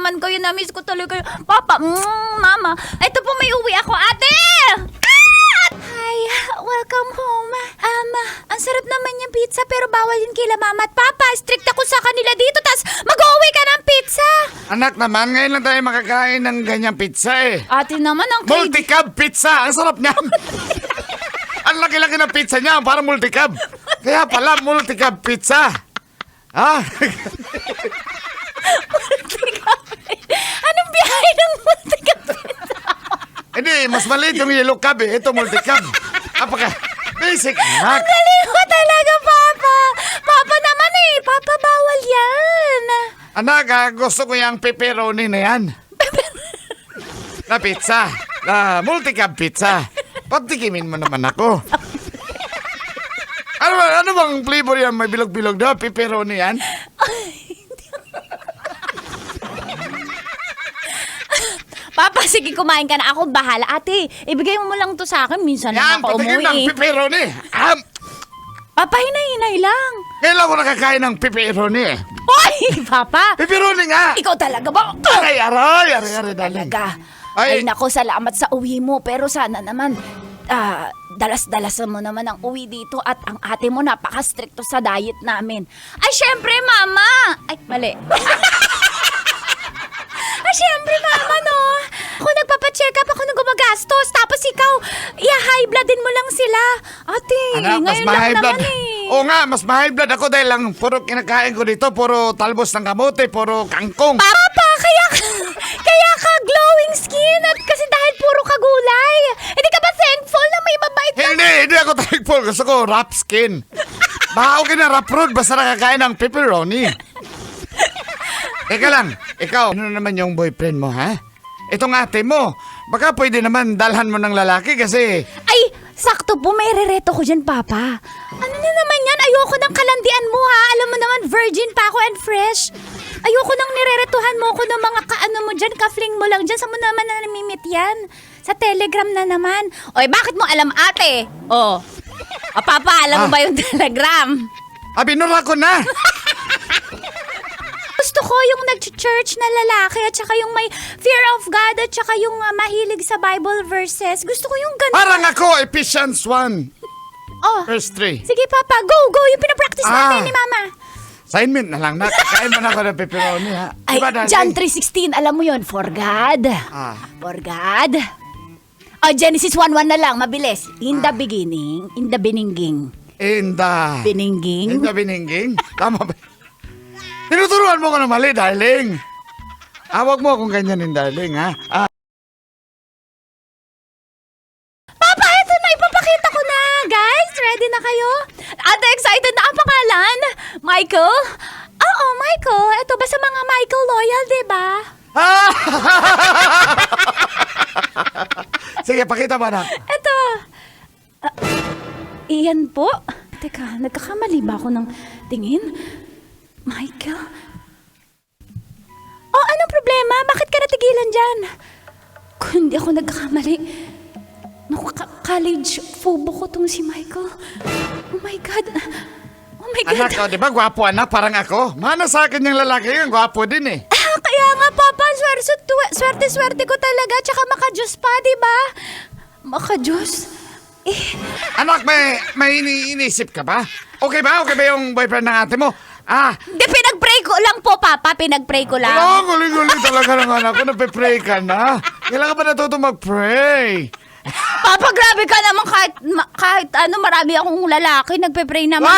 naman kayo. Na-miss ko tuloy kayo. Papa, mama. Ito po, may uwi ako, ate! Hi, welcome home. Ang sarap naman yung pizza pero bawal yun kila mama at papa. Strict ako sa kanila dito, tas mag-uwi ka ng pizza. Anak naman, ngayon lang tayo makakain ng ganyang pizza eh. Ate naman, ang Multicab pizza! Ang sarap niyan! Ang laki-laki ng pizza niya, parang multicab. Kaya pala, multicab pizza. Ah? Anong biyahe ng multicab pizza? Hindi, mas maliit yung yellow cab eh. Ito multicab. Basic, anak. Ang galing mo talaga, papa. Papa naman eh. Papa, bawal yan. Anak, gusto ko yung pepperoni na yan. Na pizza. Na multicab pizza. Patikimin mo naman ako. Ano bang flavor yan? May bilog-bilog na? Pepperoni yan? Papa, sige, kumain ka na. Ako bahala. Ate, ibigay mo lang to sa akin. Minsan Yan, lang ako patikim ng umuwi. pepperoni. Papa, hinay-hinay lang. Kailan ko nakakain ng pepperoni eh. Hoy, Papa! Pepperoni nga! Ikaw talaga ba? Aray, darling. Talaga. Ay. Ay, nako, salamat sa uwi mo. Pero sana naman, dalas-dalasan mo naman ang uwi dito at ang ate mo napaka-stricto sa diet namin. Ay, syempre, mama! Ay, mali. Ay, syempre, mama, no? Ako nagpapacheck up, ako nang gumagastos. Tapos ikaw, high bloodin mo lang sila. Ate, Anak, mas ngayon lang ma-high blood. naman eh. Oo nga, mas ma-high blood ako dahil lang puro kinakain ko dito, puro talbos ng kamote, puro kangkong. Papa, kaya ka glowing skin at kasi dahil puro ka gulay. Hindi ka ba thankful na may mabait na... Hindi ako thankful. Gusto ko rap skin. Baka okay na rap road, basta nakakain ng pepperoni. Teka lang, ikaw, ano naman yung boyfriend mo, ha? Itong ate mo, baka pwede naman dalhan mo ng lalaki kasi... Ay, sakto po, may rereto ko dyan, Papa. Ano na naman yan? Ayoko ng kalandian mo, ha? Alam mo naman, virgin pa ako and fresh. Ayoko nang nireretuhan mo ko ng mga kaano mo dyan, ka-fling mo lang dyan. Saan mo naman na namimit yan? Sa Telegram na naman. Oy, bakit mo alam, ate? Oh. Papa, alam mo ba yung Telegram? Binura ko na! Gusto ko yung nag-church na lalaki at saka yung may fear of God at saka yung mahilig sa Bible verses. Gusto ko yung ganun. Parang ako, Ephesians 1, Oh, verse 3. sige Papa, go! Yung pinapractice natin ni Mama. Assignment na lang, nakakain mo na ako ng pepperoni, ha? Ay, Diba, darling? John 3:16, alam mo yon, for God. For God. Oh, Genesis 1:1 na lang, mabilis. In the beginning, in the beningging. In the biningging? Tama ba? Tinuturuan mo ko ng mali, darling. Huwag mo akong ganyanin, darling, ha? Papa, eto na, ipapakita ko na. Guys, ready na kayo? Ate, excited na ang pangalan? Michael? Oo, Michael. Ito ba sa mga Michael loyal, diba? Sige, pakita mo na. Ito. Iyan po. Teka, nagkakamali ba ako ng tingin? Michael? Oh, anong problema? Bakit ka natigilan dyan? Kung hindi ako nagkakamali, naku, college phobo ko tong si Michael. Oh my God. Oh my God. Anak, di ba gwapo anak? Parang ako. Mana sa akin yung lalaki yun, gwapo din eh. Kaya nga, Papa, swerte ko talaga. Tsaka maka-Diyos pa, di ba? Maka-Diyos? Anak, may iniisip ka ba? Okay ba yung boyfriend ng ate mo? Di, pinag-pray ko lang po, Papa. Pinag-pray ko lang. Ano, guling-guling talaga ng anak ko. Nagpe-pray ka na. Kailangan ba natuto mag-pray? Papa, grabe ka naman kahit ano, marami akong lalaki. Nagpe-pray naman.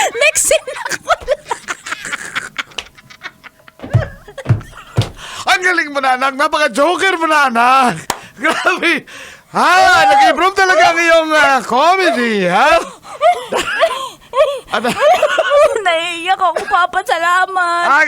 Next scene ako. Ang galing mo na, anak. Napaka-joker mo na, anak. Grabe. Nag-improve talaga ang iyong comedy, ha? Naiiyak ako, Papa. Salamat.